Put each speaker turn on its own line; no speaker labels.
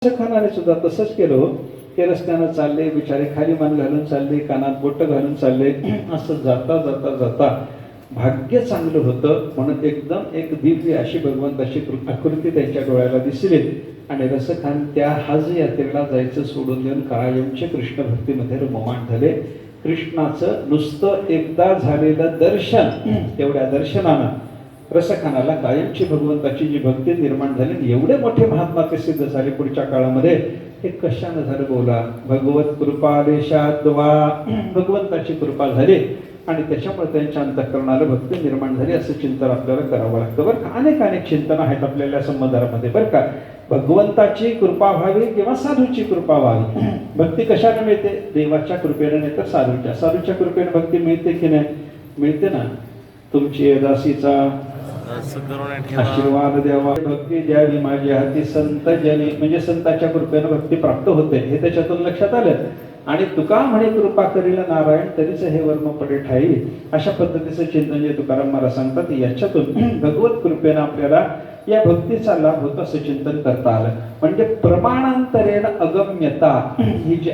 खानाने सुद्धा तसंच केलं की रस्त्यानं चालले बिचारे, खाली मान घालून चालले, कानात बोट घालून चालले. असं जाता जाता जाता भाग्य चांगलं होतं म्हणून एकदम एक दिव्य अशी भगवंताची आकृती त्यांच्या डोळ्याला दिसली आणि रसखान त्या हज यात्रेला जायचं सोडून देऊन कायमचे कृष्ण भक्तीमध्ये रममाण झाले. कृष्णाचं नुसतं एकदा झालेलं दर्शन, तेवढ्या दर्शनानं रसखानाला कायमची भगवंताची जी भक्ती निर्माण झाली, एवढे मोठे महात्मा ते सिद्ध झाले पुढच्या काळामध्ये. हे कशानं झालं बोला? भगवत कृपादेशाद्वा भगवंताची कृपा झाली आणि त्याच्यामुळे त्यांच्या अंतःकरणाला भक्ती निर्माण झाली. असं चिंतन आपल्याला करावं लागतं बरं का. अनेक अनेक चिंतन आहेत आपल्याला संबंधामध्ये बरं का. भगवंताची कृपा व्हावी किंवा साधूची कृपा व्हावी. भक्ती कशाने मिळते? देवाच्या कृपेने, नाही तर साधूच्या. साधूच्या कृपेने भक्ती मिळते की नाही? मिळते ना. तुमची दासीचा आशीर्वाद द्यावा, भक्ती द्यावी माझी हाती संत जनी, म्हणजे संताच्या कृपेने भक्ती प्राप्त होते हे त्याच्यातून लक्षात आलं. आणि तुका म्हणे कृपा करील नारायण तरीच हे वर्म पडे ठाई. अशा पद्धतीचं चिंतन जे तुकाराम महाराज सांगतात, याच्यातून भगवत कृपेनं आपल्याला या भक्तीचा लाभ होतो असं चिंतन करता आलं. म्हणजे प्रमाणांतरेण अगम्यता ही जी